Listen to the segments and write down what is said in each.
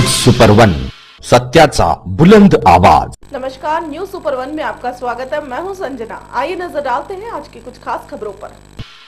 News super one, सत्याचा बुलंद आवाज। नमस्कार, न्यूज सुपर वन में आपका स्वागत है। मैं हूं संजना। आइए नजर डालते हैं आज की कुछ खास खबरों पर।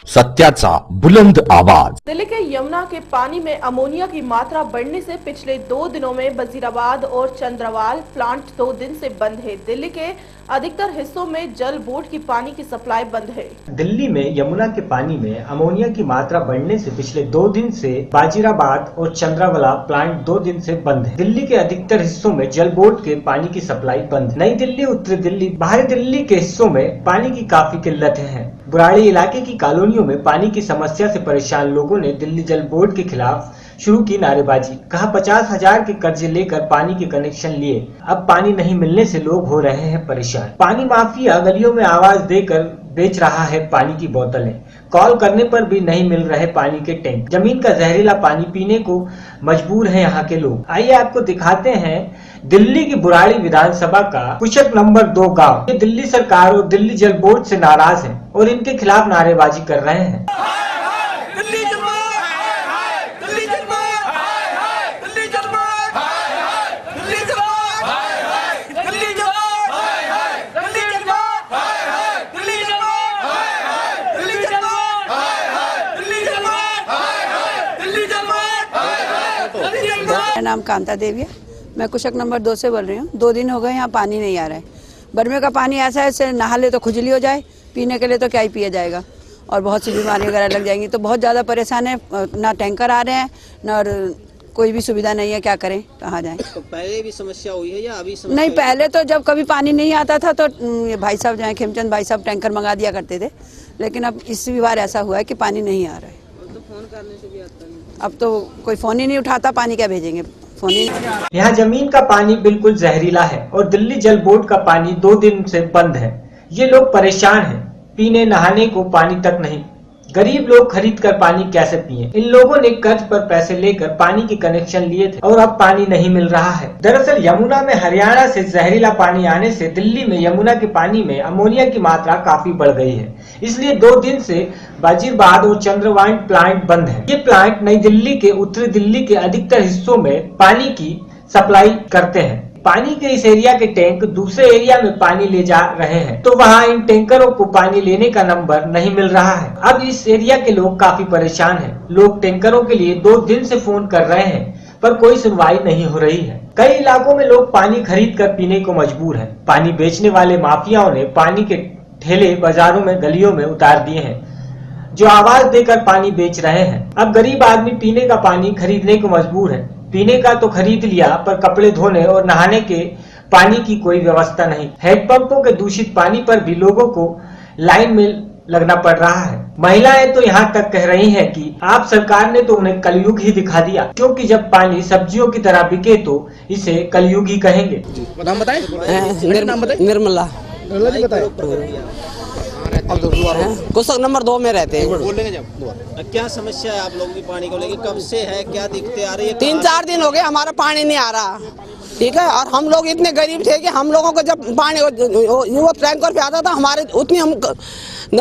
सत्याचा बुलंद आवाज। दिल्ली के यमुना के पानी में अमोनिया की मात्रा बढ़ने से पिछले 2 दिनों में वजीराबाद और चंद्रवाल प्लांट 2 दिन से बंद है। दिल्ली के अधिकतर हिस्सों में जल बोर्ड की पानी की सप्लाई बंद है। दिल्ली में यमुना के पानी में अमोनिया की मात्रा बढ़ने से पिछले 2 दिन से वजीराबाद और चंद्रवाला प्लांट 2 दिन से बंद है। दिल्ली के अधिकतर हिस्सों में जल बोर्ड के पानी की सप्लाई बंद है। नई दिल्ली, उत्तरी दिल्ली, बाहरी दिल्ली के हिस्सों में पानी की काफी किल्लतें हैं। बुराड़ी इलाके की कॉलोनियों में पानी की समस्या से परेशान लोगों ने दिल्ली जल बोर्ड के खिलाफ शुरू की नारेबाजी। कहा 50,000 के कर्जे लेकर पानी के कनेक्शन लिए, अब पानी नहीं मिलने से लोग हो रहे हैं परेशान। पानी माफिया गलियों में आवाज देकर बेच रहा है पानी की बोतलें। कॉल करने पर भी नहीं मिल रहे पानी के टैंक। जमीन का जहरीला पानी पीने को मजबूर है यहाँ के लोग। आइए आपको दिखाते हैं दिल्ली की बुराड़ी विधानसभा का कुशक नंबर 2 गांव। ये दिल्ली सरकार और दिल्ली जल बोर्ड से नाराज हैं और इनके खिलाफ नारेबाजी कर रहे हैं। मेरा नाम कांता देवी है। मैं कुशक नंबर 2 से बोल रही हूँ। 2 दिन हो गए यहाँ पानी नहीं आ रहा है। बरमे का पानी ऐसा है, इससे नहा ले तो खुजली हो जाए, पीने के लिए तो क्या ही पिया जाएगा और बहुत सी बीमारी वगैरह लग जाएंगी। तो बहुत ज़्यादा परेशान है। ना टैंकर आ रहे हैं, ना कोई भी सुविधा नहीं है। क्या करें, कहाँ जाएं? तो पहले भी समस्या हुई है या अभी समस्या? नहीं, पहले तो जब कभी पानी नहीं आता था तो भाई साहब जो खेमचंद भाई साहब टैंकर मंगा दिया करते थे, लेकिन अब इस बार ऐसा हुआ है कि पानी नहीं आ रहा है। तो फोन करने से भी आता नहीं। अब तो कोई फोन ही नहीं उठाता, पानी क्या भेजेंगे, फोन ही नहीं। यहाँ जमीन का पानी बिल्कुल जहरीला है और दिल्ली जल बोर्ड का पानी 2 दिन से बंद है। ये लोग परेशान हैं, पीने नहाने को पानी तक नहीं। गरीब लोग खरीद कर पानी कैसे पिए? इन लोगों ने कर्ज पर पैसे लेकर पानी के कनेक्शन लिए थे और अब पानी नहीं मिल रहा है। दरअसल यमुना में हरियाणा से जहरीला पानी आने से दिल्ली में यमुना के पानी में अमोनिया की मात्रा काफी बढ़ गई है। इसलिए 2 दिन से वजीराबाद और चंद्रवाला प्लांट बंद है। ये प्लांट नई दिल्ली के उत्तरी दिल्ली के अधिकतर हिस्सों में पानी की सप्लाई करते हैं। पानी के इस एरिया के टैंक दूसरे एरिया में पानी ले जा रहे हैं, तो वहाँ इन टैंकरों को पानी लेने का नंबर नहीं मिल रहा है। अब इस एरिया के लोग काफी परेशान हैं। लोग टैंकरों के लिए 2 दिन से फोन कर रहे हैं, पर कोई सुनवाई नहीं हो रही है। कई इलाकों में लोग पानी खरीद कर पीने को मजबूर हैं। पानी बेचने वाले माफियाओं ने पानी के ठेले बाजारों में, गलियों में उतार दिए हैं, जो आवाज देकर पानी बेच रहे हैं। अब गरीब आदमी पीने का पानी खरीदने को मजबूर है। पीने का तो खरीद लिया, पर कपड़े धोने और नहाने के पानी की कोई व्यवस्था नहीं। हैंडपंपों के दूषित पानी पर भी लोगों को लाइन में लगना पड़ रहा है। महिलाएं तो यहाँ तक कह रही हैं कि आप सरकार ने तो उन्हें कलयुग ही दिखा दिया, क्योंकि जब पानी सब्जियों की तरह बिके तो इसे कलयुग ही कहेंगे। नाम बताएं? निर्मला जी बताएं। कुशक नंबर 2 में रहते हैं। बोलेंगे जब क्या समस्या है आप लोगों की पानी को लेकर? कब से है, क्या दिक्कतें आ रही है? 3-4 दिन हो गए हमारा पानी नहीं आ रहा, ठीक है। और हम लोग इतने गरीब थे कि हम लोगों को जब पानी वो टैंकर पे आता था, हमारे उतनी हम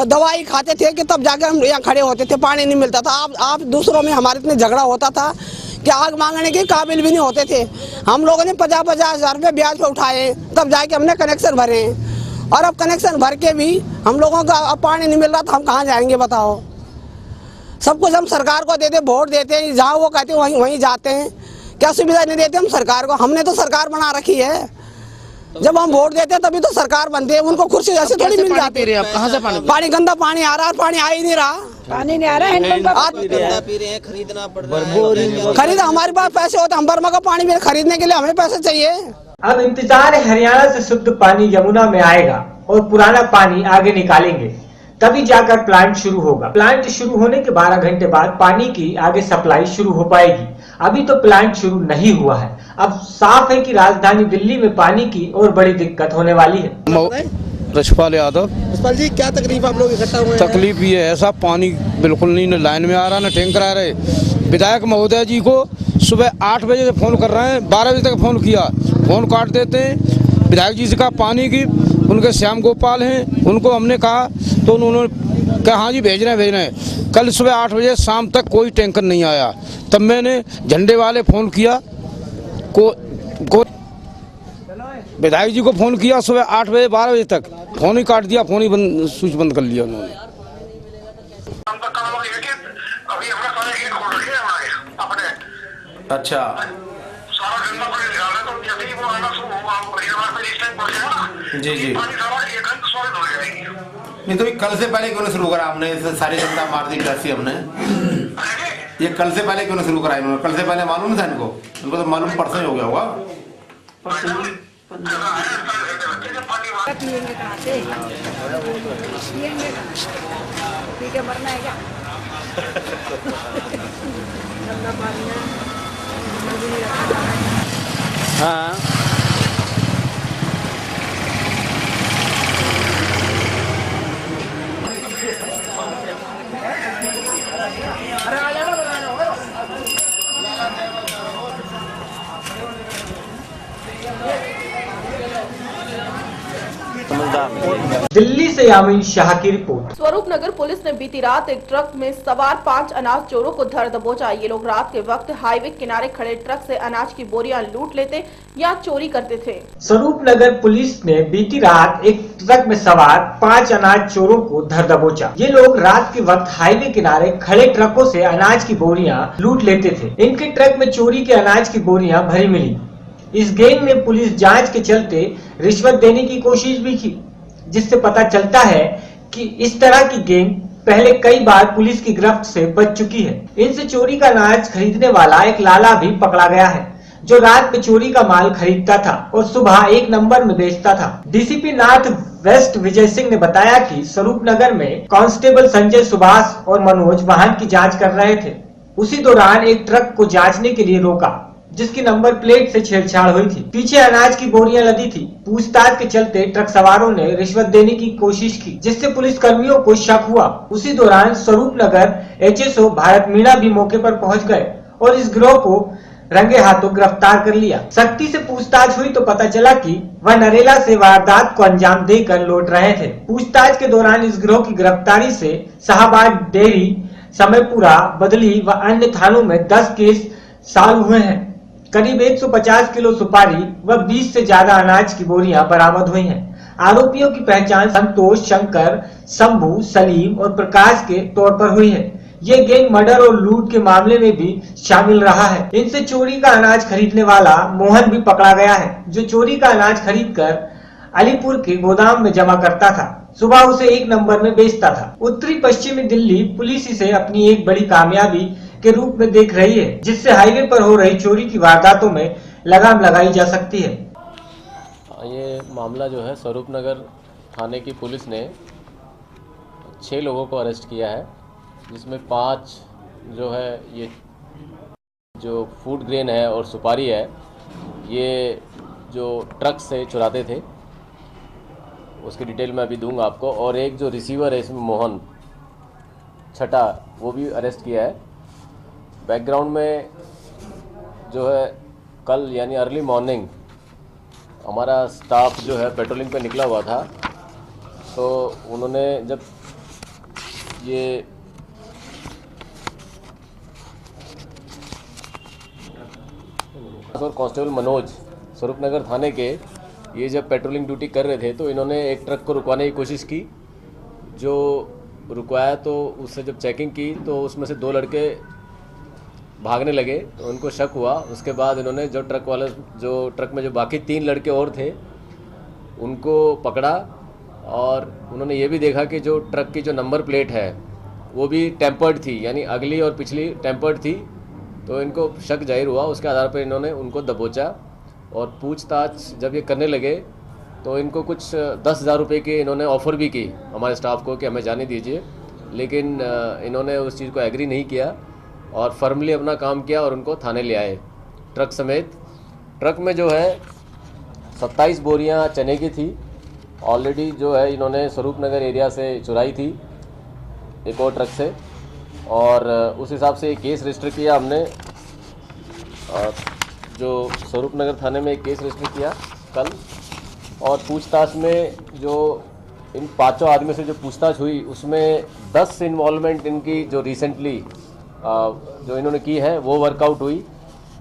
दवाई खाते थे कि तब जाकर हम यहाँ खड़े होते थे, पानी नहीं मिलता था। आप दूसरों में हमारे इतने झगड़ा होता था कि आग मांगने के काबिल भी नहीं होते थे। हम लोगों ने 50-50 हजार रुपये ब्याज पे उठाए, तब जाके हमने कनेक्शन भरे। और अब कनेक्शन भर के भी हम लोगों का अब पानी नहीं मिल रहा, तो हम कहाँ जाएंगे बताओ? सब कुछ हम सरकार को देते, वोट देते हैं, जहाँ वो कहते हैं वहीं जाते हैं। क्या सुविधा नहीं देते हम सरकार को? हमने तो सरकार बना रखी है। जब हम वोट देते हैं तभी तो सरकार बनती है। उनको कुर्सी जैसे थोड़ी मिल जाती है। कहाँ से पानी गंदा पानी आ रहा है, पानी आ ही नहीं रहा। पानी नहीं आ रहा है, गंदा पी रहे हैं, खरीदना पड़ रहा है। खरीद हमारे पास पैसे होते, हम बर्मा का पानी खरीदने के लिए हमें पैसे चाहिए। अब इंतजार है, हरियाणा से शुद्ध पानी यमुना में आएगा और पुराना पानी आगे निकालेंगे, तभी जाकर प्लांट शुरू होगा। प्लांट शुरू होने के 12 घंटे बाद पानी की आगे सप्लाई शुरू हो पाएगी। अभी तो प्लांट शुरू नहीं हुआ है। अब साफ है कि राजधानी दिल्ली में पानी की और बड़ी दिक्कत होने वाली है। रशपाल यादव। रशपाल जी, क्या तकलीफ आप लोग इकट्ठा हुए हैं? तकलीफ ये है, ऐसा पानी बिल्कुल नहीं, न लाइन में आ रहा, न टैंकर आ रहे। विधायक महोदय जी को सुबह 8 बजे से फोन कर रहे हैं, 12 बजे तक फोन किया, फोन काट देते हैं। विधायक जी से कहा पानी की, उनके श्याम गोपाल हैं, उनको हमने कहा तो उन्होंने कहा हाँ जी भेज रहे हैं। कल सुबह 8 बजे शाम तक कोई टैंकर नहीं आया। तब मैंने झंडे वाले फ़ोन किया, को विधायक जी को फोन किया सुबह 8 बजे 12 बजे तक, फोन ही काट दिया, फोन ही बंद, स्विच बंद कर लिया उन्होंने। अभी हमने सारे गेट खोल रखे हैं हमारे अपने। अच्छा, सारा गंदा पानी निकाल रहे, तो जैसे ही वो आना शुरू होगा परिवार पे इस टाइम पहुंचेगा ना, जी जी, पानी सारा एक घंटे सॉलिड हो जाएगी। नहीं तो कल से पहले क्यों शुरू करा हमने, सारी जनता मार दी टैक्सी हमने, ये कल से पहले क्यों शुरू करा इन्होंने? कल से पहले मालूम था इनको? इनको तो मालूम परसों ही हो गया होगा। पिएंगे कहाँ से? पिएंगे कहाँ? पी के मरना है क्या? गंदा पानी है, हाँ दिल्ली से यामीन शाह की रिपोर्ट। स्वरूप नगर पुलिस ने बीती रात एक ट्रक में सवार 5 अनाज चोरों को धर दबोचा। ये लोग रात के वक्त हाईवे किनारे खड़े ट्रक से अनाज की बोरियां लूट लेते या चोरी करते थे। स्वरूप नगर पुलिस ने बीती रात एक ट्रक में सवार 5 अनाज चोरों को धर दबोचा। ये लोग रात के वक्त हाईवे किनारे खड़े ट्रकों से अनाज की बोरियां लूट लेते थे। इनके ट्रक में चोरी के अनाज की बोरियां भरी मिली। इस गैंग ने पुलिस जांच के चलते रिश्वत देने की कोशिश भी की, जिससे पता चलता है कि इस तरह की गैंग पहले कई बार पुलिस की गिरफ्त से बच चुकी है। इनसे चोरी का अनाज खरीदने वाला एक लाला भी पकड़ा गया है, जो रात में चोरी का माल खरीदता था और सुबह 1 नंबर में बेचता था। DCP north west Vijay Singh ने बताया कि स्वरूप नगर में कांस्टेबल संजय, सुभाष और मनोज वाहन की जाँच कर रहे थे। उसी दौरान एक ट्रक को जाँचने के लिए रोका, जिसकी नंबर प्लेट से छेड़छाड़ हुई थी। पीछे अनाज की बोरियां लदी थी। पूछताछ के चलते ट्रक सवारों ने रिश्वत देने की कोशिश की, जिससे पुलिस कर्मियों को शक हुआ। उसी दौरान स्वरूप नगर एचएसओ भारत मीणा भी मौके पर पहुंच गए और इस गिरोह को रंगे हाथों गिरफ्तार कर लिया। सख्ती से पूछताछ हुई तो पता चला कि वह नरेला से वारदात को अंजाम देकर लौट रहे थे। पूछताछ के दौरान इस गिरोह की गिरफ्तारी से शाहबाद डेयरी, समयपुरा, बदली व अन्य थानों में 10 केस सॉल्व हुए हैं। करीब 150 किलो सुपारी व 20 से ज्यादा अनाज की बोरियां बरामद हुई हैं। आरोपियों की पहचान संतोष, शंकर, शंभू, सलीम और प्रकाश के तौर पर हुई है। ये गैंग मर्डर और लूट के मामले में भी शामिल रहा है। इनसे चोरी का अनाज खरीदने वाला मोहन भी पकड़ा गया है, जो चोरी का अनाज खरीदकर अलीपुर के गोदाम में जमा करता था। सुबह उसे 1 नंबर में बेचता था। उत्तरी पश्चिमी दिल्ली पुलिस इसे अपनी एक बड़ी कामयाबी के रूप में देख रही है, जिससे हाईवे पर हो रही चोरी की वारदातों में लगाम लगाई जा सकती है। ये मामला जो है, स्वरूप नगर थाने की पुलिस ने 6 लोगों को अरेस्ट किया है, जिसमें 5 जो है ये जो फूड ग्रेन है और सुपारी है, ये जो ट्रक से चुराते थे, उसकी डिटेल मैं अभी दूंगा आपको। और एक जो रिसीवर है इसमें मोहन, छठा, वो भी अरेस्ट किया है। बैकग्राउंड में जो है, कल यानी अर्ली मॉर्निंग हमारा स्टाफ जो है पेट्रोलिंग पे निकला हुआ था, तो उन्होंने जब ये और कांस्टेबल मनोज स्वरूप नगर थाने के, ये जब पेट्रोलिंग ड्यूटी कर रहे थे तो इन्होंने एक ट्रक को रुकवाने की कोशिश की। जो रुकवाया तो उससे जब चेकिंग की तो उसमें से 2 लड़के भागने लगे, तो उनको शक हुआ। उसके बाद इन्होंने जो ट्रक में जो बाकी 3 लड़के और थे उनको पकड़ा, और उन्होंने ये भी देखा कि जो ट्रक की जो नंबर प्लेट है वो भी टेम्पर्ड थी, यानी अगली और पिछली टेम्पर्ड थी। तो इनको शक जाहिर हुआ। उसके आधार पर इन्होंने उनको दबोचा और पूछताछ जब ये करने लगे तो इनको कुछ 10,000 रुपये की इन्होंने ऑफ़र भी की हमारे स्टाफ को कि हमें जाने दीजिए, लेकिन इन्होंने उस चीज़ को एग्री नहीं किया और फर्मली अपना काम किया और उनको थाने ले आए ट्रक समेत। ट्रक में जो है 27 बोरियां चने की थी, ऑलरेडी जो है इन्होंने स्वरूप नगर एरिया से चुराई थी एक और ट्रक से, और उस हिसाब से एक केस रजिस्टर किया हमने। जो स्वरूप नगर थाने में एक केस रजिस्टर किया कल, और पूछताछ में जो इन 5 आदमी से जो पूछताछ हुई उसमें 10 इन्वॉल्वमेंट इनकी जो रिसेंटली जो इन्होंने की है वो वर्कआउट हुई।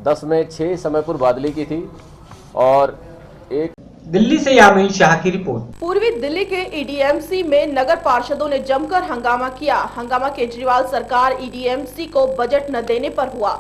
10 में 6 समयपुर बादली की थी और एक। दिल्ली से यामीन शाह की रिपोर्ट। पूर्वी दिल्ली के ईडीएमसी में नगर पार्षदों ने जमकर हंगामा किया। हंगामा केजरीवाल सरकार ईडीएमसी को बजट न देने पर हुआ।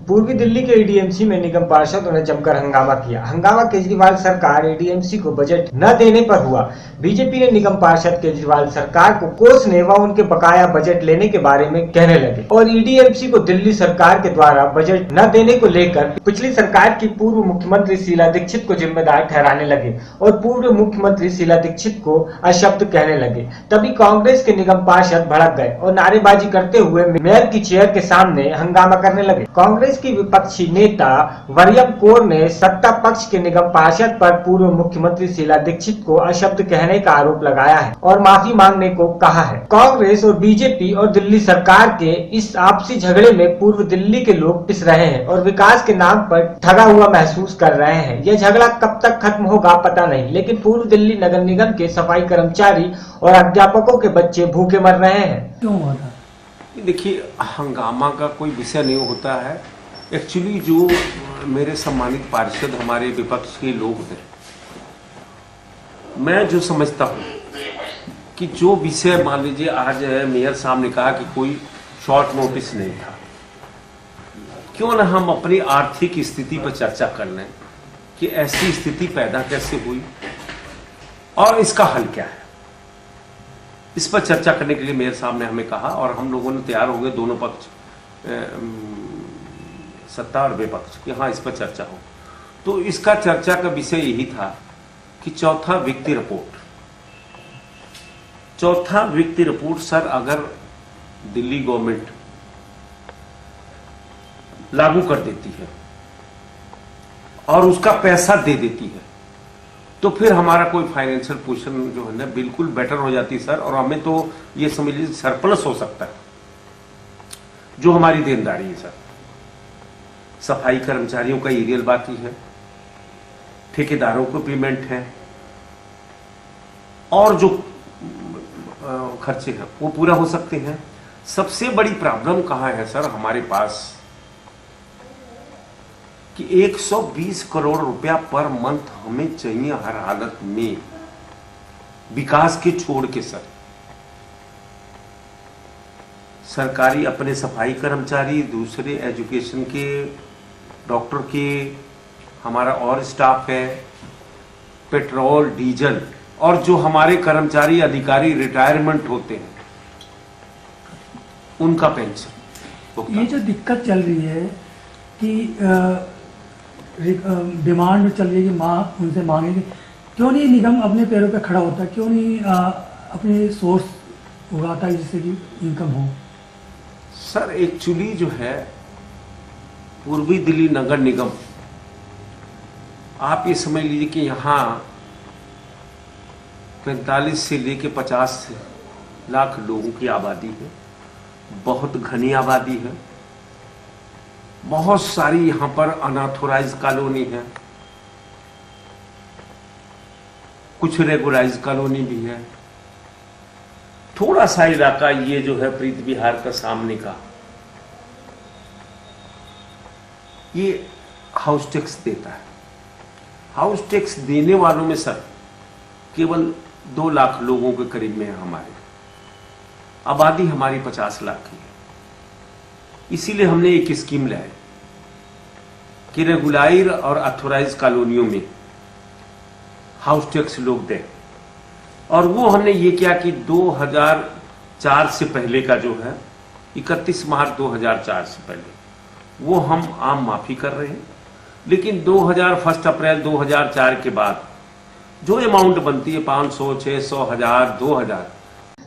पूर्वी दिल्ली के ईडीएमसी में निगम पार्षदों ने जमकर हंगामा किया। हंगामा केजरीवाल सरकार ईडीएमसी को बजट न देने पर हुआ। बीजेपी ने निगम पार्षद केजरीवाल सरकार को कोसने व उनके बकाया बजट लेने के बारे में कहने लगे और ईडीएमसी को दिल्ली सरकार के द्वारा बजट न देने को लेकर पिछली सरकार की पूर्व मुख्यमंत्री शीला दीक्षित को जिम्मेदार ठहराने लगे और पूर्व मुख्यमंत्री शीला दीक्षित को अशब्द कहने लगे। तभी कांग्रेस के निगम पार्षद भड़क गए और नारेबाजी करते हुए मेयर की चेयर के सामने हंगामा करने लगे। कांग्रेस की विपक्षी नेता वरियम कौर ने सत्ता पक्ष के निगम पार्षद पर पूर्व मुख्यमंत्री शीला दीक्षित को अशब्द कहने का आरोप लगाया है और माफी मांगने को कहा है। कांग्रेस और बीजेपी और दिल्ली सरकार के इस आपसी झगड़े में पूर्व दिल्ली के लोग पिस रहे हैं और विकास के नाम पर ठगा हुआ महसूस कर रहे हैं। यह झगड़ा कब तक खत्म होगा पता नहीं, लेकिन पूर्व दिल्ली नगर निगम के सफाई कर्मचारी और अध्यापकों के बच्चे भूखे मर रहे हैं। क्यों हुआ था? देखिए, हंगामा का कोई विषय नहीं होता है। एक्चुअली जो मेरे सम्मानित पार्षद हमारे विपक्ष के लोग हैं, मैं जो समझता हूँ कि जो विषय मान लीजिए आज मेयर साहब ने कहा कि कोई शॉर्ट नोटिस नहीं था, क्यों ना हम अपनी आर्थिक स्थिति पर चर्चा कर लें कि ऐसी स्थिति पैदा कैसे हुई और इसका हल क्या है। इस पर चर्चा करने के लिए मेयर साहब ने हमें कहा और हम लोगों ने तैयार हो गए, दोनों पक्ष सत्ता और विपक्ष कि हाँ इस पर चर्चा हो। तो इसका चर्चा का विषय यही था कि चौथा वित्तीय रिपोर्ट सर अगर दिल्ली गवर्नमेंट लागू कर देती है और उसका पैसा दे देती है तो फिर हमारा कोई फाइनेंशियल पोजीशन जो है ना बिल्कुल बेटर हो जाती है सर, और हमें तो ये समझ लीजिए सरप्लस हो सकता है जो हमारी देनदारी है सर। सफाई कर्मचारियों का एरियल बाकी है, ठेकेदारों को पेमेंट है और जो खर्चे हैं वो पूरा हो सकते हैं। सबसे बड़ी प्रॉब्लम कहां है सर हमारे पास कि 120 करोड़ रुपया पर मंथ हमें चाहिए हर हालत में, विकास के छोड़ के सर। सरकारी अपने सफाई कर्मचारी, दूसरे एजुकेशन के, डॉक्टर के, हमारा और स्टाफ है, पेट्रोल डीजल और जो हमारे कर्मचारी अधिकारी रिटायरमेंट होते हैं उनका पेंशन। ये जो दिक्कत चल रही है कि डिमांड चल रही है कि उनसे मांगेंगे, क्यों नहीं निगम अपने पैरों पे खड़ा होता, क्यों नहीं अपने सोर्स उगाता है जिससे कि इनकम हो। सर एक्चुअली जो है पूर्वी दिल्ली नगर निगम, आप ये समझ लीजिए कि यहाँ 45 से लेके 50 लाख लोगों की आबादी है, बहुत घनी आबादी है, बहुत सारी यहाँ पर अनऑथोराइज कॉलोनी है, कुछ रेगुलाइज कॉलोनी भी है। थोड़ा सा इलाका ये जो है प्रीत विहार का सामने का, ये हाउस टैक्स देता है। हाउस टैक्स देने वालों में सर केवल 2 लाख लोगों के करीब में है। हमारे आबादी हमारी 50 लाख की है। इसीलिए हमने एक स्कीम लाई कि रेगुलाइज और अथोराइज कॉलोनियों में हाउस टैक्स लोग दें, और वो हमने ये किया कि 2004 से पहले का जो है 31 मार्च 2004 से पहले वो हम आम माफी कर रहे हैं, लेकिन 1 अप्रैल 2004 के बाद जो अमाउंट बनती है 500, 600, 1000, 2000।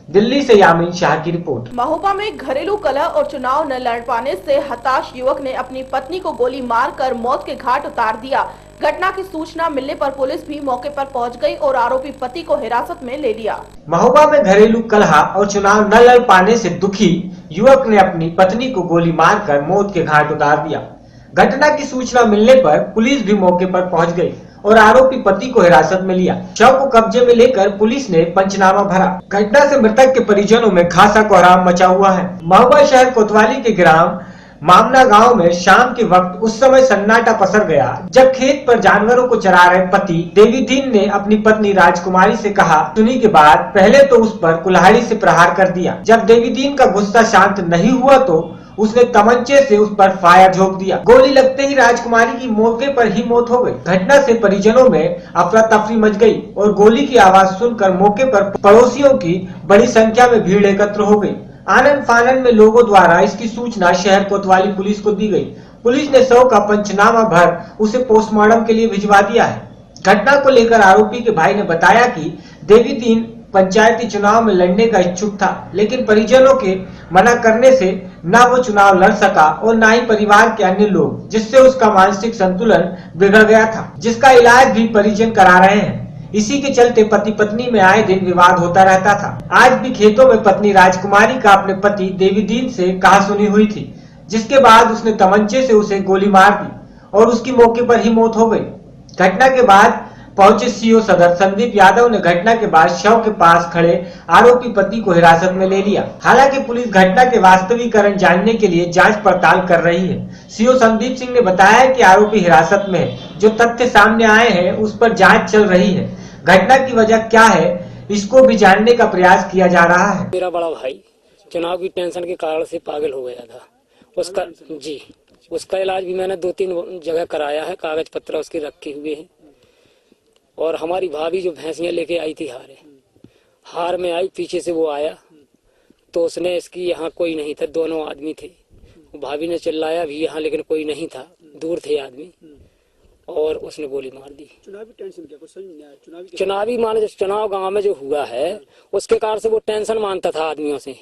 दिल्ली से यामीन शाह की रिपोर्ट। महोबा में घरेलू कलह और चुनाव न लड़ पाने से हताश युवक ने अपनी पत्नी को गोली मारकर मौत के घाट उतार दिया। घटना की सूचना मिलने पर पुलिस भी मौके पर पहुंच गई और आरोपी पति को हिरासत में ले लिया। महोबा में घरेलू कलह और चुनाव न लड़ पाने से दुखी युवक ने अपनी पत्नी को गोली मारकर मौत के घाट उतार दिया। घटना की सूचना मिलने पर पुलिस भी मौके पर पहुंच गई और आरोपी पति को हिरासत में लिया। शव को कब्जे में लेकर पुलिस ने पंचनामा भरा। घटना से मृतक के परिजनों में खासा कोहराम मचा हुआ है। महोबा शहर कोतवाली के ग्राम मामला गांव में शाम के वक्त उस समय सन्नाटा पसर गया जब खेत पर जानवरों को चरा रहे पति देवीदीन ने अपनी पत्नी राजकुमारी से कहा सुनी के बाद पहले तो उस पर कुल्हाड़ी से प्रहार कर दिया। जब देवीदीन का गुस्सा शांत नहीं हुआ तो उसने तमंचे से उस पर फायर झोंक दिया। गोली लगते ही राजकुमारी की मौके पर ही मौत हो गई। घटना से परिजनों में अफरा तफरी मच गई और गोली की आवाज सुनकर मौके पर पड़ोसियों की बड़ी संख्या में भीड़ एकत्र हो गई। आनन फानन में लोगों द्वारा इसकी सूचना शहर कोतवाली पुलिस को दी गई। पुलिस ने शव का पंचनामा भर उसे पोस्टमार्टम के लिए भिजवा दिया है। घटना को लेकर आरोपी के भाई ने बताया कि देवीदीन पंचायती चुनाव में लड़ने का इच्छुक था, लेकिन परिजनों के मना करने से न वो चुनाव लड़ सका और न ही परिवार के अन्य लोग, जिससे उसका मानसिक संतुलन बिगड़ गया था, जिसका इलाज भी परिजन करा रहे हैं। इसी के चलते पति पत्नी में आए दिन विवाद होता रहता था। आज भी खेतों में पत्नी राजकुमारी का अपने पति देवीदीन से कहासुनी हुई थी, जिसके बाद उसने तमंचे से उसे गोली मार दी और उसकी मौके पर ही मौत हो गई। घटना के बाद पहुंचे सीओ सदर संदीप यादव ने घटना के बाद शव के पास खड़े आरोपी पति को हिरासत में ले लिया। हालांकि पुलिस घटना के वास्तविकरण जानने के लिए जांच पड़ताल कर रही है। सीओ संदीप सिंह ने बताया कि आरोपी हिरासत में है। जो तथ्य सामने आए हैं उस पर जांच चल रही है। घटना की वजह क्या है इसको भी जानने का प्रयास किया जा रहा है। मेरा बड़ा भाई चुनाव की टेंशन के कारण से पागल हो गया था। उसका इलाज भी मैंने 2-3 जगह कराया है। कागज पत्र उसके रखे हुए हैं। और हमारी भाभी जो भैंसियां लेके आई थी हार में आई, पीछे से वो आया तो उसने इसकी यहाँ कोई नहीं था, 2 आदमी थे। भाभी ने चिल्लाया भी यहाँ, लेकिन कोई नहीं था, दूर थे आदमी, और उसने गोली मार दी। चुनावी टेंशन क्या कुछ समझ नहीं आया? चुनावी माने चुनाव गांव में जो हुआ है उसके कारण से वो टेंशन मानता था आदमियों से,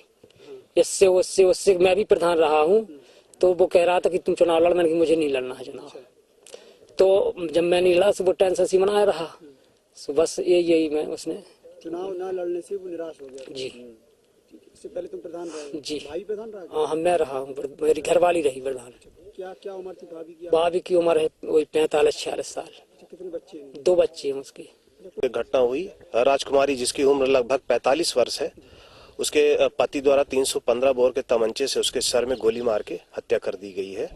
इससे उससे उससे। मैं भी प्रधान रहा हूँ तो वो कह रहा था कि तुम चुनाव लड़, मैंने कि मुझे नहीं लड़ना है चुनाव। तो जब मैं नहीं लड़ा तो वो टेंशन सी बनाया रहा। तो बस यही मैं उसने चुनाव ना लड़ने से वो निराश हो गया। जी, इससे पहले तुम प्रधान रहे? जी, भाई प्रधान रहा? हाँ, मैं रहा हूँ, मेरी घरवाली रही प्रधान। क्या उम्र थी भाभी की? भाभी की उम्र है वही 45-46 साल। कितने बच्चे हैं? 2 बच्चे हैं उसके। घटना हुई राजकुमारी जिसकी उम्र लगभग 45 वर्ष है, उसके पति द्वारा 315 बोर के तमंचे से उसके सर में गोली मार के हत्या कर दी गई है।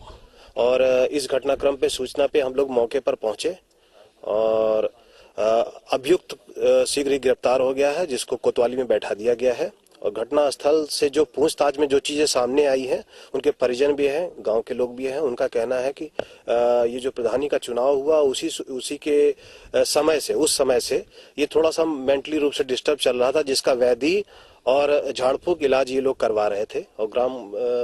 और इस घटनाक्रम पे सूचना पे हम लोग मौके पर पहुंचे और अभियुक्त शीघ्र ही गिरफ्तार हो गया है, जिसको कोतवाली में बैठा दिया गया है। और घटना स्थल से जो पूछताछ में जो चीजें सामने आई हैं, उनके परिजन भी हैं, गांव के लोग भी हैं। उनका कहना है कि ये जो प्रधानी का चुनाव हुआ उसी के उस समय से ये थोड़ा सा मेंटली रूप से डिस्टर्ब चल रहा था, जिसका वैधि और झाड़ फूक इलाज ये लोग करवा रहे थे। और ग्राम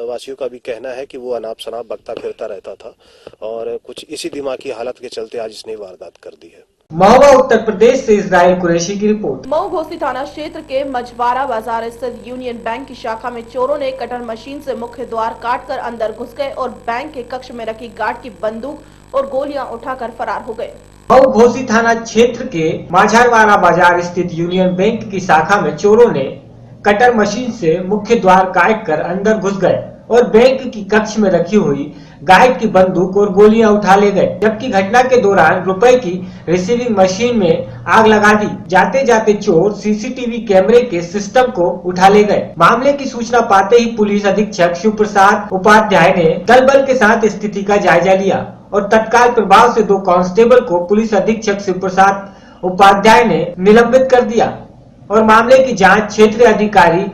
वासियों का भी कहना है कि वो अनाप शनाप बकता फिरता रहता था और कुछ इसी दिमागी हालत के चलते आज इसने वारदात कर दी है। महोबा उत्तर प्रदेश से इस्राइल कुरैशी की रिपोर्ट। मऊ घोसी थाना क्षेत्र के मझवारा बाजार स्थित यूनियन बैंक की शाखा में चोरों ने कटर मशीन से मुख्य द्वार काटकर अंदर घुस गए और बैंक के कक्ष में रखी गार्ड की बंदूक और गोलियां उठाकर फरार हो गए। मऊ घोसी थाना क्षेत्र के मझवारा बाजार स्थित यूनियन बैंक की शाखा में चोरों ने कटर मशीन से मुख्य द्वार काटकर अंदर घुस गए और बैंक की कक्ष में रखी हुई गार्ड की बंदूक और गोलियां उठा ले गए। जबकि घटना के दौरान रुपए की रिसीविंग मशीन में आग लगा दी। जाते जाते चोर सीसीटीवी कैमरे के सिस्टम को उठा ले गए। मामले की सूचना पाते ही पुलिस अधीक्षक शिव प्रसाद उपाध्याय ने दल बल के साथ स्थिति का जायजा लिया और तत्काल प्रभाव से 2 कांस्टेबल को पुलिस अधीक्षक शिव प्रसाद उपाध्याय ने निलंबित कर दिया और मामले की जांच क्षेत्रीय अधिकारी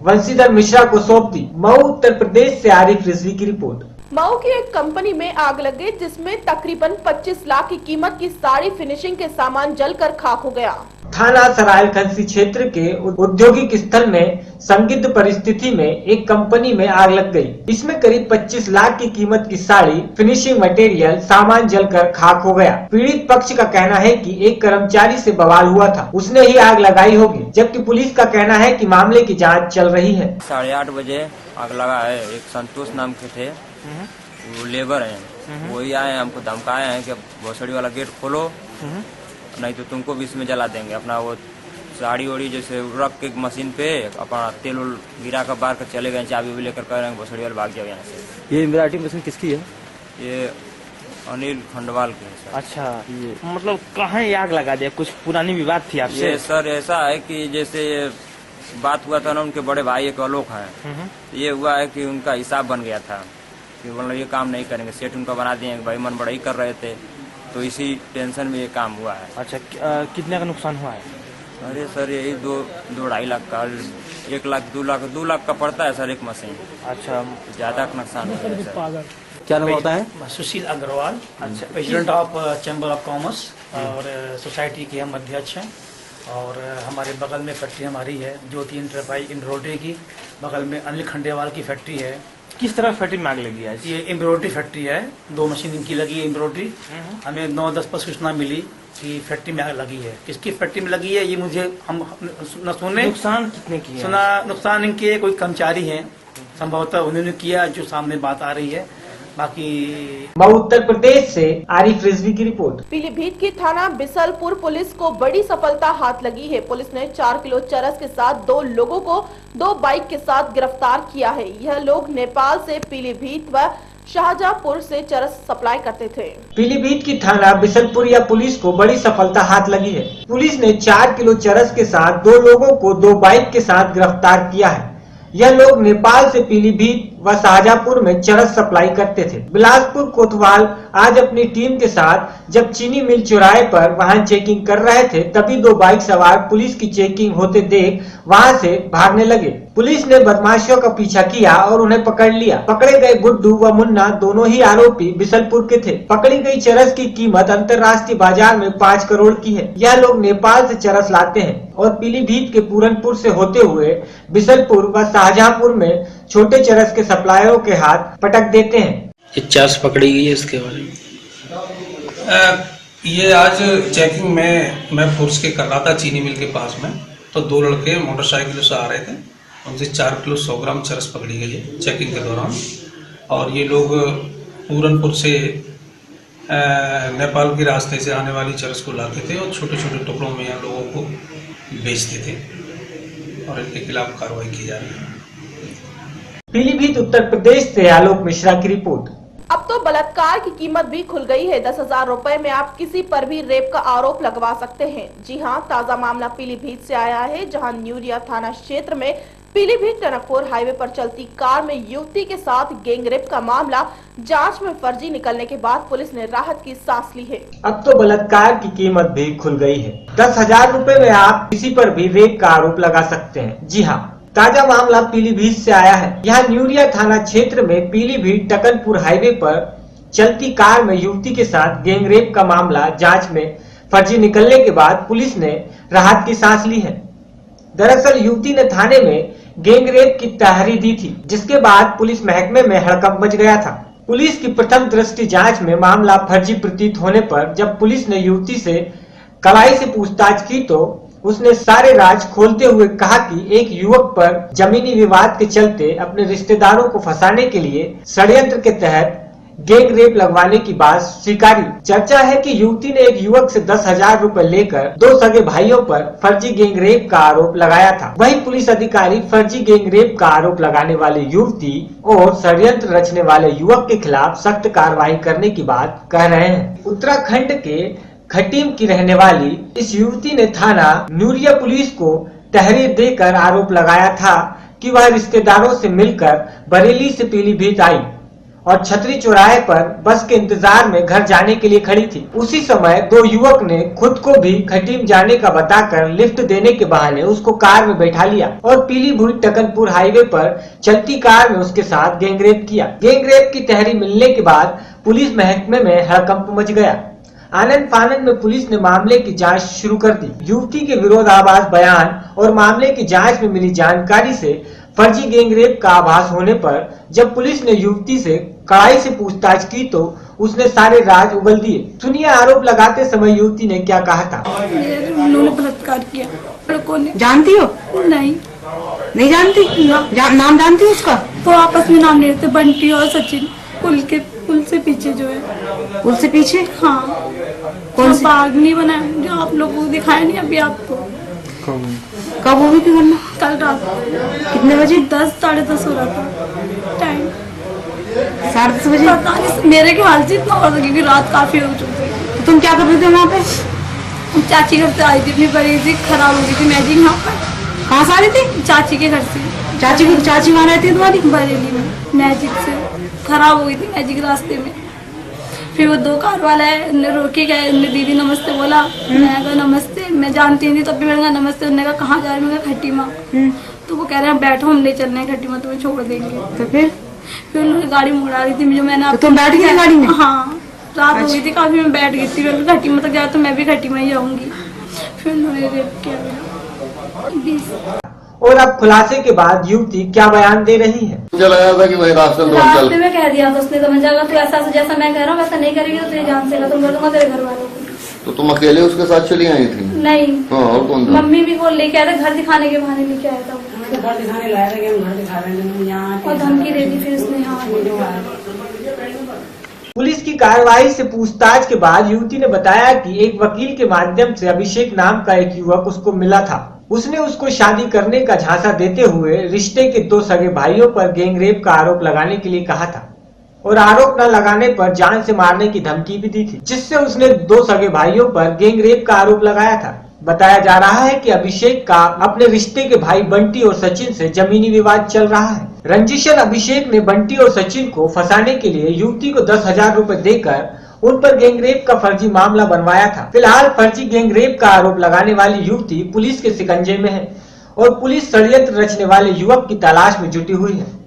वंशीधर मिश्रा को सौंप दी। मऊ उत्तर प्रदेश से आरिफ रिजवी की रिपोर्ट। मऊ की एक कंपनी में आग लग गई, जिसमें तकरीबन 25 लाख की कीमत की सारी फिनिशिंग के सामान जलकर खाक हो गया। थाना सरायल खलसी क्षेत्र के औद्योगिक स्थल में संदिग्ध परिस्थिति में एक कंपनी में आग लग गई। इसमें करीब 25 लाख की कीमत की साड़ी, फिनिशिंग मटेरियल, सामान जलकर खाक हो गया। पीड़ित पक्ष का कहना है कि एक कर्मचारी से बवाल हुआ था, उसने ही आग लगाई होगी, जबकि पुलिस का कहना है कि मामले की जांच चल रही है। 8:30 बजे आग लगा है। एक संतोष नाम के थे, वो लेबर हैं, वही आए हमको धमकाए हैं कि भोसड़ी वाला गेट खोलो, नहीं तो तुमको भी इसमें जला देंगे। अपना वो साड़ी ओड़ी जैसे रख के मशीन पे अपना तेल गिरा कर बाहर कर चले गए, चाबी भी लेकर कह रहे हैं भोसड़ी वाले भाग जाओ यहाँ से। ये मराठी मशीन किसकी है? ये अनिल खंडवाल की है। अच्छा, ये मतलब कहाँ आग लगा दिया? कुछ पुरानी विवाद थी आपसे? ये सर ऐसा है कि जैसे बात हुआ था ना, उनके बड़े भाई एक आलोक है, ये हुआ है कि उनका हिसाब बन गया था, कि मतलब ये काम नहीं करेंगे, सेट उनका बना दिए भाई मन बड़ा ही कर रहे थे, तो इसी टेंशन में ये काम हुआ है। अच्छा, कितने का नुकसान हुआ है? अरे सर यही 2-2.5 लाख का, 1 लाख 2 लाख का पड़ता है सर एक मशीन। अच्छा, ज्यादा नुकसान हुआ है सर। क्या नाम होता है? सुशील अग्रवाल, अच्छा, president of chamber of commerce और सोसाइटी के हम अध्यक्ष हैं। और हमारे बगल में फैक्ट्री हमारी है ज्योति इंटरप्राइज एम्ब्रॉयडरी की, बगल में अनिल खंडेवाल की फैक्ट्री है। किस तरह फैक्ट्री में आग लगी है? ये एम्ब्रॉयडरी फैक्ट्री है, 2 मशीन इनकी लगी है एम्ब्रॉयडरी। हमें 9-10 पर सूचना मिली कि फैक्ट्री में आग लगी है। किसकी फैक्ट्री में लगी है ये मुझे हम न सुने। नुकसान कितने किए? सुना नुकसान इनके कोई कर्मचारी हैं, संभवतः उन्होंने किया जो सामने बात आ रही है। बाकी मऊ उत्तर प्रदेश से आरिफ रिजवी की रिपोर्ट। पीलीभीत की थाना बिसलपुर पुलिस को बड़ी सफलता हाथ लगी है। पुलिस ने 4 किलो चरस के साथ 2 लोगों को 2 बाइक के साथ गिरफ्तार किया है। यह लोग नेपाल से पीलीभीत व शाहजहांपुर से चरस सप्लाई करते थे। पीलीभीत की थाना बिसलपुरिया पुलिस को बड़ी सफलता हाथ लगी है। पुलिस ने 4 किलो चरस के साथ 2 लोगों को 2 बाइक के साथ गिरफ्तार किया है। यह लोग नेपाल से पीलीभीत व शाहजहांपुर में चरस सप्लाई करते थे। बिलासपुर कोतवाल आज अपनी टीम के साथ जब चीनी मिल चौराहे पर वाहन चेकिंग कर रहे थे, तभी 2 बाइक सवार पुलिस की चेकिंग होते देख वहां से भागने लगे। पुलिस ने बदमाशियों का पीछा किया और उन्हें पकड़ लिया। पकड़े गए गुड्डू व मुन्ना दोनों ही आरोपी बिसलपुर के थे। पकड़ी गई चरस की कीमत अंतर्राष्ट्रीय बाजार में 5 करोड़ की है। यह लोग नेपाल से चरस लाते हैं और पीलीभीत के पूरनपुर से होते हुए बिसलपुर व शाहजहांपुर में छोटे चरस के सप्लायरों के हाथ पटक देते हैं। ये चरस पकड़ी गई है, इसके बारे में ये आज चेकिंग में मैं फोर्स के कर रहा था चीनी मिल के पास में, तो 2 लड़के मोटरसाइकिल से आ रहे थे, उनसे 4 किलो 100 ग्राम चरस पकड़ी गई है चेकिंग के दौरान। और ये लोग पूरनपुर से नेपाल के रास्ते से आने वाली चरस को लाते थे और छोटे छोटे टुकड़ों में यहाँ लोगों को बेचते थे और इनके खिलाफ कार्रवाई की जा रही है। पीलीभीत उत्तर प्रदेश से आलोक मिश्रा की रिपोर्ट। अब तो बलात्कार की कीमत भी खुल गई है। 10,000 रुपए में आप किसी पर भी रेप का आरोप लगवा सकते हैं। जी हां, ताजा मामला पीलीभीत से आया है, जहां न्यूरिया थाना क्षेत्र में पीलीभीत टनकपुर हाईवे पर चलती कार में युवती के साथ गैंगरेप का मामला जांच में फर्जी निकलने के बाद पुलिस ने राहत की सांस ली है। अब तो बलात्कार की कीमत भी खुल गई है। 10,000 रुपए में आप किसी पर भी रेप का आरोप लगा सकते हैं। जी हाँ, ताजा मामला पीलीभीत से आया है। यहाँ न्यूरिया थाना क्षेत्र में पीलीभीत टकनपुर हाईवे पर चलती कार में युवती के साथ गैंगरेप का मामला जांच में फर्जी निकलने के बाद पुलिस ने राहत की सांस ली है। दरअसल युवती ने थाने में गैंगरेप की तहरीर दी थी, जिसके बाद पुलिस महकमे में हड़कंप मच गया था। पुलिस की प्रथम दृष्टि जांच में मामला फर्जी प्रतीत होने पर जब पुलिस ने युवती से कड़ाई से पूछताछ की तो उसने सारे राज खोलते हुए कहा कि एक युवक पर जमीनी विवाद के चलते अपने रिश्तेदारों को फंसाने के लिए षड्यंत्र के तहत गैंग रेप लगवाने की बात स्वीकारी। चर्चा है कि युवती ने एक युवक से 10,000 रुपए लेकर 2 सगे भाइयों पर फर्जी गैंग रेप का आरोप लगाया था। वहीं पुलिस अधिकारी फर्जी गैंग रेप का आरोप लगाने वाले युवती और षड्यंत्र रचने वाले युवक के खिलाफ सख्त कार्रवाई करने की बात कह रहे हैं। उत्तराखंड के खटीम की रहने वाली इस युवती ने थाना न्यूरिया पुलिस को तहरीर देकर आरोप लगाया था कि वह रिश्तेदारों से मिलकर बरेली से पीलीभीत आई और छतरी चौराहे पर बस के इंतजार में घर जाने के लिए खड़ी थी। उसी समय 2 युवक ने खुद को भी खटीम जाने का बताकर लिफ्ट देने के बहाने उसको कार में बैठा लिया और पीलीभीत टकनपुर हाईवे पर चलती कार में उसके साथ गैंगरेप किया। गैंगरेप की तहरीर मिलने के बाद पुलिस महकमे में हड़कंप मच गया। आनंद फानंद में पुलिस ने मामले की जांच शुरू कर दी। युवती के विरोधाभास बयान और मामले की जांच में मिली जानकारी से फर्जी गैंगरेप का आभास होने पर जब पुलिस ने युवती से कड़ाई से पूछताछ की तो उसने सारे राज उगल दिए। सुनिए आरोप लगाते समय युवती ने क्या कहा था। उन्होंने बलात्कार किया। लड़कों ने। जानती हो? नहीं। नहीं जानती? नाम जानती हो उसका? वो आपस में नाम ले रहे थे, बंटी और सचिन। पुल से पीछे जो है। पुल से पीछे? हाँ। कौन सी? बाग नहीं बना जो आप लोगों को दिखाया नहीं अभी आपको। कब होगी की घटना? कल रात। कितने बजे? 10 साढ़े 10 हो रहा था टाइम। 10:30 बजे? पता नहीं, मेरे ख्याल से इतना हो क्योंकि रात काफी हो चुकी थी। तुम क्या कर रहे थे वहाँ पे? चाची घर से आई थी, अपनी बड़ी सी खराब हो गई थी मैजिक यहाँ पर। कहाँ से आ रही थी? चाची के घर से। चाची कहाँ रहती है तुम्हारी? बरेली में मैजिक से खराब हो गई थी मैजिक रास्ते में। फिर वो 2 कार वाला है, उन्हें रोके गए, उन्हें दीदी नमस्ते बोला, मैं कहा नमस्ते, मैं जानती नहीं तब भी मैंने कहा नमस्ते। उन्होंने कहा कहाँ जा रहे हैं, मैं कहा खट्टी माँ। तो वो कह रहे हैं बैठो, हम ले चल रहे हैं खट्टी माँ, तुम्हें छोड़ देंगे। तो फिर उन्होंने गाड़ी मुड़ा रही थी, जो मैंने तुम बैठ गई गाड़ी में? हाँ, रात हो गई थी काफी, मैं बैठ गई थी। मैं खट्टी माँ तक जाए तो मैं भी खट्टी माँ ही जाऊंगी। फिर उन्होंने रेप किया मेरा। और अब खुलासे के बाद युवती क्या बयान दे रही है? मुझे लगा था कि वही रास्ते में कह दिया था उसने, समझ जाएगा, तो ऐसा जैसा मैं कह रहा हूँ वैसा नहीं करेगी तो तेरी जान से खत्म कर दूंगा तेरे घर वालों को। तो तुम अकेले उसके साथ चली आई थी? नहीं। हाँ, और कौन था? मम्मी भी बोल लेके आया था, घर दिखाने के बहाने लेके आया था। घर दिखाने लाया था कि हम घर दिखा रहे हैं यहाँ, और धमकी दे दी फिर उसने। हाँ, पुलिस की कार्रवाई से पूछताछ के बाद युवती ने बताया कि एक वकील के माध्यम से अभिषेक नाम का एक युवक उसको मिला था। उसने उसको शादी करने का झांसा देते हुए रिश्ते के 2 सगे भाइयों पर गैंगरेप का आरोप लगाने के लिए कहा था और आरोप न लगाने पर जान से मारने की धमकी भी दी थी, जिससे उसने 2 सगे भाइयों पर गैंगरेप का आरोप लगाया था। बताया जा रहा है कि अभिषेक का अपने रिश्ते के भाई बंटी और सचिन से जमीनी विवाद चल रहा है। रंजिशन अभिषेक ने बंटी और सचिन को फंसाने के लिए युवती को 10,000 रुपए देकर उन पर गैंगरेप का फर्जी मामला बनवाया था। फिलहाल फर्जी गैंगरेप का आरोप लगाने वाली युवती पुलिस के शिकंजे में है और पुलिस षड्यंत्र रचने वाले युवक की तलाश में जुटी हुई है।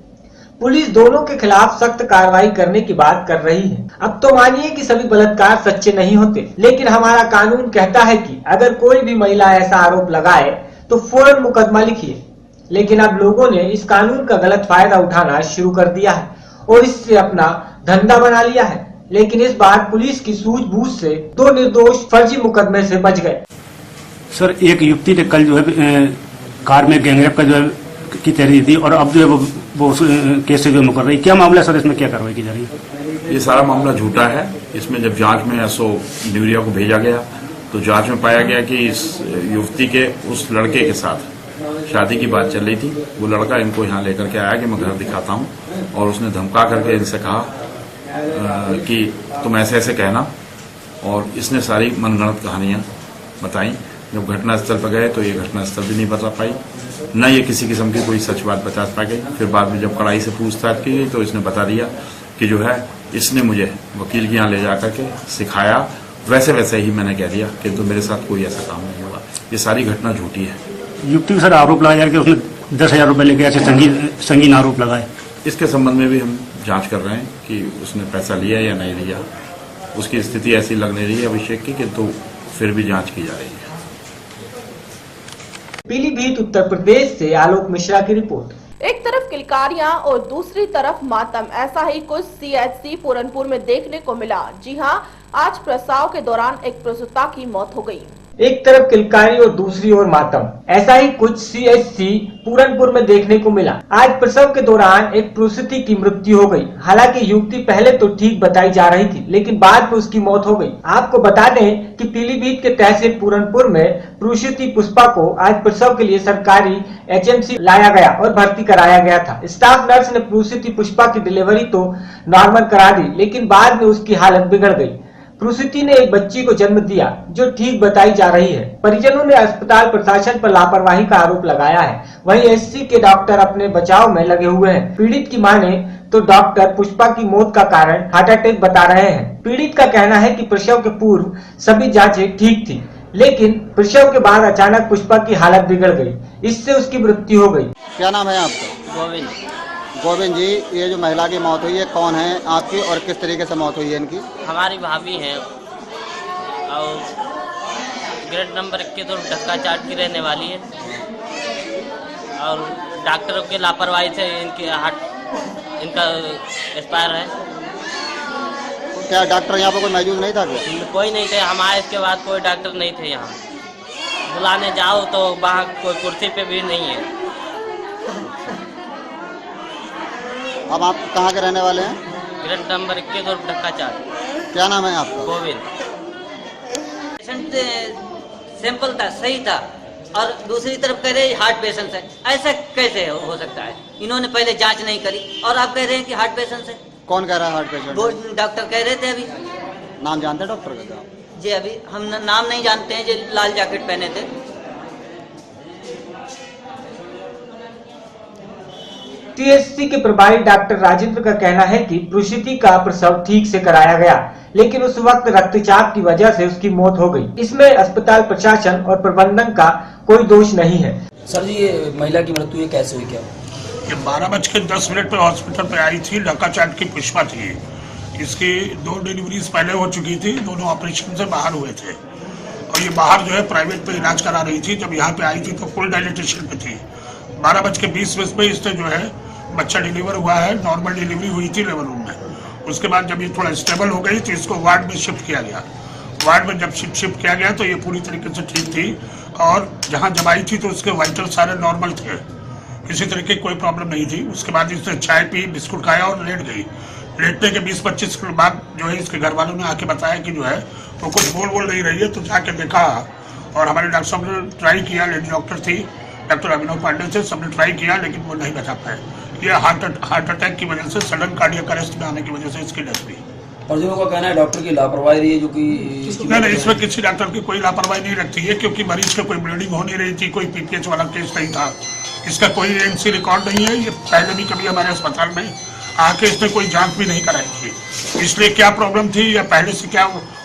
पुलिस दोनों के खिलाफ सख्त कार्रवाई करने की बात कर रही है। अब तो मानिए कि सभी बलात्कार सच्चे नहीं होते, लेकिन हमारा कानून कहता है कि अगर कोई भी महिला ऐसा आरोप लगाए तो फौरन मुकदमा लिखिए। लेकिन अब लोगों ने इस कानून का गलत फायदा उठाना शुरू कर दिया है और इससे अपना धंधा बना लिया है। लेकिन इस बार पुलिस की सूझबूझ से 2 निर्दोष फर्जी मुकदमे से बच गए। सर, एक युवती ने कल जो है कार में गैंगरेप का जो है की तहरीर दी और अब जो है वो केस से जो मुकर रही, क्या मामला सर, इसमें क्या कार्रवाई की जा रही है? ये सारा मामला झूठा है। इसमें जब जांच में एसओ न्यूरिया को भेजा गया तो जांच में पाया गया कि इस युवती के उस लड़के के साथ शादी की बात चल रही थी। वो लड़का इनको यहाँ लेकर के आया कि मैं घर दिखाता हूँ और उसने धमका करके इनसे कहा कि तुम ऐसे ऐसे कहना, और इसने सारी मनगढ़ंत कहानियां बताई। जब घटनास्थल पर गए तो ये घटनास्थल भी नहीं बता पाई, न ये किसी किस्म की कोई सच बात बता पा गई। फिर बाद में जब कड़ाई से पूछताछ की गई तो इसने बता दिया कि जो है इसने मुझे वकील के यहाँ ले जा करके सिखाया, वैसे वैसे ही मैंने कह दिया, किंतु मेरे साथ कोई ऐसा काम नहीं हुआ। ये सारी घटना झूठी है। युवती सर आरोप लगाया कि उसने 10,000 रुपए लेके ऐसे संगीन आरोप लगाए। इसके संबंध में भी हम जांच कर रहे हैं कि उसने पैसा लिया या नहीं लिया। उसकी स्थिति ऐसी लग नहीं रही है अभिषेक की, किंतु फिर भी जांच की जा रही है। पीलीभीत उत्तर प्रदेश से आलोक मिश्रा की रिपोर्ट। एक तरफ किलकारियां और दूसरी तरफ मातम, ऐसा ही कुछ सीएचसी पूरनपुर में देखने को मिला। जी हां, आज प्रसव के दौरान एक प्रसूता की मौत हो गई। एक तरफ किलकारी और दूसरी ओर मातम, ऐसा ही कुछ सीएचसी पूरनपुर में देखने को मिला। आज प्रसव के दौरान एक प्रसूति की मृत्यु हो गई। हालांकि युवती पहले तो ठीक बताई जा रही थी, लेकिन बाद में उसकी मौत हो गई। आपको बता दें कि पीलीभीत के तहसील पूरनपुर में प्रसूति पुष्पा को आज प्रसव के लिए सरकारी एजेंसी लाया गया और भर्ती कराया गया था। स्टाफ नर्स ने प्रसूति पुष्पा की डिलीवरी तो नॉर्मल करा दी, लेकिन बाद में उसकी हालत बिगड़ गई। प्रसूति ने एक बच्ची को जन्म दिया जो ठीक बताई जा रही है। परिजनों ने अस्पताल प्रशासन पर लापरवाही का आरोप लगाया है। वहीं एससी के डॉक्टर अपने बचाव में लगे हुए हैं। पीड़ित की माने तो डॉक्टर पुष्पा की मौत का कारण हार्ट अटैक बता रहे हैं। पीड़ित का कहना है कि प्रसव के पूर्व सभी जांचें ठीक थी, लेकिन प्रसव के बाद अचानक पुष्पा की हालत बिगड़ गई, इससे उसकी मृत्यु हो गई। क्या नाम है आपका? गोविंद। गोविंद जी, ये जो महिला की मौत हुई है कौन है आपकी और किस तरीके से मौत हुई है इनकी? हमारी भाभी हैं और ग्रेड नंबर 21 तो ढक्का चाट की रहने वाली है और डॉक्टरों के लापरवाही से इनका एक्सपायर है। क्या डॉक्टर यहाँ पर कोई मौजूद नहीं था? कोई नहीं थे, हमारे इसके बाद कोई डॉक्टर नहीं थे। यहाँ बुलाने जाओ तो वहाँ कोई कुर्सी पे भी नहीं है। अब आप कहाँ के रहने वाले हैं? ग्रेड नंबर 21 और ढक्का चाट। क्या नाम है आपका? गोविंद। पेशेंट सैंपल था, सही था, और दूसरी तरफ कह रहे हार्ट पेशेंट है। ऐसा कैसे हो सकता है? इन्होंने पहले जांच नहीं करी और आप कह रहे हैं कि हार्ट पेशेंट है। कौन कह रहा है हार्ट पेशेंट? वो डॉक्टर कह रहे थे अभी। नाम जानते हैं डॉक्टर का? जी अभी हम नाम नहीं जानते हैं, जो लाल जैकेट पहने थे। टीएससी के प्रभारी डॉक्टर राजेंद्र का कहना है कि प्रसूति का प्रसव ठीक से कराया गया, लेकिन उस वक्त रक्तचाप की वजह से उसकी मौत हो गई। इसमें अस्पताल प्रशासन और प्रबंधन का कोई दोष नहीं है। सर जी, ये महिला की मृत्यु कैसे हुई? क्या ये 12:10 पे हॉस्पिटल पे आई थी। ढाका चाट की पुष्पा थी। इसकी 2 डिलीवरीज पहले हो चुकी थी, दोनों ऑपरेशन से बाहर हुए थे और ये बाहर जो है प्राइवेट पे इलाज करा रही थी। जब यहाँ पे आई थी तो फुल डायलिटेशन पे थी। 12:20 पे इससे जो है बच्चा डिलीवर हुआ है। नॉर्मल डिलीवरी हुई थी लेबर रूम में। उसके बाद जब ये थोड़ा स्टेबल हो गई तो इसको वार्ड में शिफ्ट किया गया। वार्ड में जब शिफ्ट किया गया तो ये पूरी तरीके से ठीक थी और जहाँ जब आई थी तो उसके वाइटल सारे नॉर्मल थे, किसी तरह की कोई प्रॉब्लम नहीं थी। उसके बाद इसने चाय पी, बिस्कुट खाया और लेट गई। लेटने के 20-25 मिनट बाद जो है इसके घर वालों ने आके बताया कि जो है वो कुछ बोल नहीं रही है। तो जाके देखा और हमारे डॉक्टर साहब ने ट्राई किया, लेडी डॉक्टर थी डॉक्टर अभिनव पांडे से, सबने ट्राई किया लेकिन वो नहीं बचा पाए। ये हार्ट अटैक की वजह से, सडन कार्डियक अरेस्ट में आने की वजह से इसकी डेथ हुई। परिजनों का कहना है डॉक्टर की लापरवाही रही है, जो कि नहीं, इसमें किसी डॉक्टर की कोई लापरवाही नहीं रखती है, क्योंकि मरीज को कोई ब्लीडिंग हो नहीं रही थी, कोई पीपीएच वाला केस नहीं था, इसका कोई एनसी रिकॉर्ड नहीं है। ये पहले भी कभी हमारे अस्पताल में आके इसने कोई जांच भी नहीं कराई थी, इसलिए क्या प्रॉब्लम थी या पहले से क्या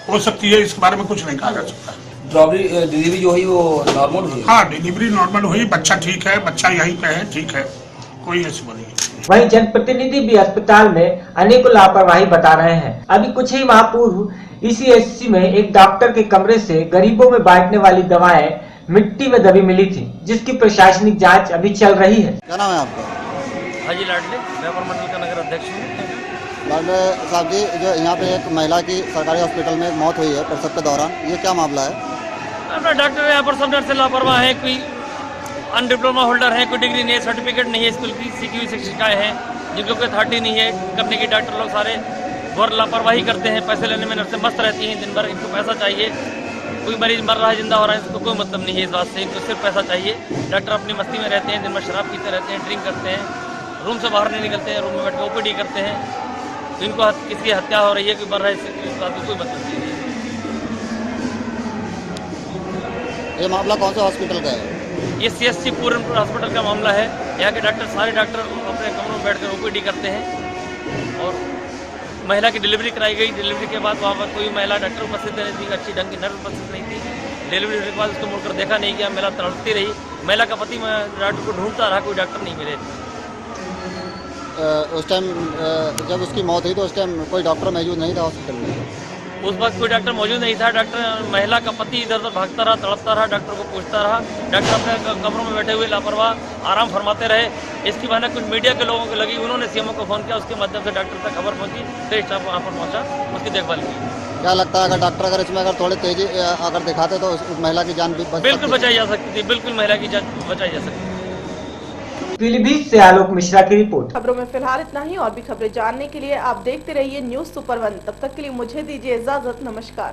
हो सकती है इसके बारे में कुछ नहीं कहा जा सकता। डिलीवरी जो हुई वो नॉर्मल हुई? हाँ, डिलीवरी नॉर्मल हुई। बच्चा ठीक है, बच्चा यहीं पे है, ठीक है, कोई ऐसी बात नहीं। वहीं जनप्रतिनिधि भी अस्पताल में अनेकों लापरवाही बता रहे हैं। अभी कुछ ही माह पूर्व ईसीएचसी में एक डॉक्टर के कमरे से गरीबों में बांटने वाली दवाएं मिट्टी में दबी मिली थी, जिसकी प्रशासनिक जांच अभी चल रही है। क्या नाम है आपका? हाजी लाडले, व्यापार मंडल का नगर अध्यक्ष हूँ। लाडले साहब जी, जो यहाँ पे एक महिला की सरकारी हॉस्पिटल में मौत हुई है प्रसव के दौरान, ये क्या मामला है? अपना डॉक्टर यहाँ पर सब डर से लापरवाह है। कोई अनडिप्लोमा होल्डर है, कोई डिग्री नहीं है, सर्टिफिकेट नहीं है, स्कूल की सीखी शिक्षिकाएँ हैं जिनको कोई अथॉरिटी नहीं है करने की। डॉक्टर लोग सारे बहुत लापरवाही करते हैं, पैसे लेने में नर्सें मस्त रहती हैं, दिन भर इनको पैसा चाहिए। कोई मरीज मर रहा है, जिंदा हो रहा है, इसको कोई मतलब नहीं है इस बात से, इनको सिर्फ पैसा चाहिए। डॉक्टर अपनी मस्ती में रहते हैं, दिन भर शराब पीते रहते हैं, ड्रिंक करते हैं, रूम से बाहर नहीं निकलते हैं, रूम में बैठ कर ओपीडी करते हैं। तो इनको किसी हत्या हो रही है, कोई मर रहा है, इस बात की कोई मतलब नहीं है। ये मामला कौन से हॉस्पिटल का है? ये CSC पूरनपुर हॉस्पिटल का मामला है। यहाँ के डॉक्टर, सारे डॉक्टर अपने कमरों में बैठकर ओपीडी करते हैं और महिला की डिलीवरी कराई गई। डिलीवरी के बाद वहाँ पर कोई महिला डॉक्टर उपस्थित नहीं थी, अच्छी ढंग की नर्स उपस्थित नहीं थी। डिलीवरी होने के बाद उसको मुड़कर देखा नहीं गया, महिला तड़पती रही। महिला का पति डॉक्टर को ढूंढता रहा, कोई डॉक्टर नहीं मिले। उस टाइम जब उसकी मौत हुई तो उस टाइम कोई डॉक्टर मौजूद नहीं था हॉस्पिटल में? उस वक्त कोई डॉक्टर मौजूद नहीं था। डॉक्टर, महिला का पति इधर उधर भागता रहा, तड़पता रहा, डॉक्टर को पूछता रहा। डॉक्टर अपने कमरों में बैठे हुए लापरवाह आराम फरमाते रहे। इसकी वजह कुछ मीडिया के लोगों को लगी, उन्होंने सीएमओ को फोन किया, उसके माध्यम से डॉक्टर तक खबर पहुंची, फिर स्टाफ वहाँ पर पहुंचा, उसकी देखभाल की। क्या लगता है अगर डॉक्टर अगर इसमें अगर थोड़ी तेजी अगर दिखाते तो उस महिला की जान भी बिल्कुल बचाई जा सकती थी, बिल्कुल महिला की जान बचाई जा सकती थी। पीलीभीत से आलोक मिश्रा की रिपोर्ट। खबरों में फिलहाल इतना ही। और भी खबरें जानने के लिए आप देखते रहिए न्यूज़ सुपर 1। तब तक के लिए मुझे दीजिए इजाजत। नमस्कार।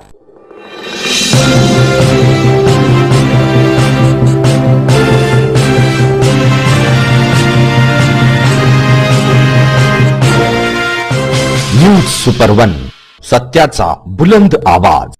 न्यूज सुपर 1, सत्याचा बुलंद आवाज।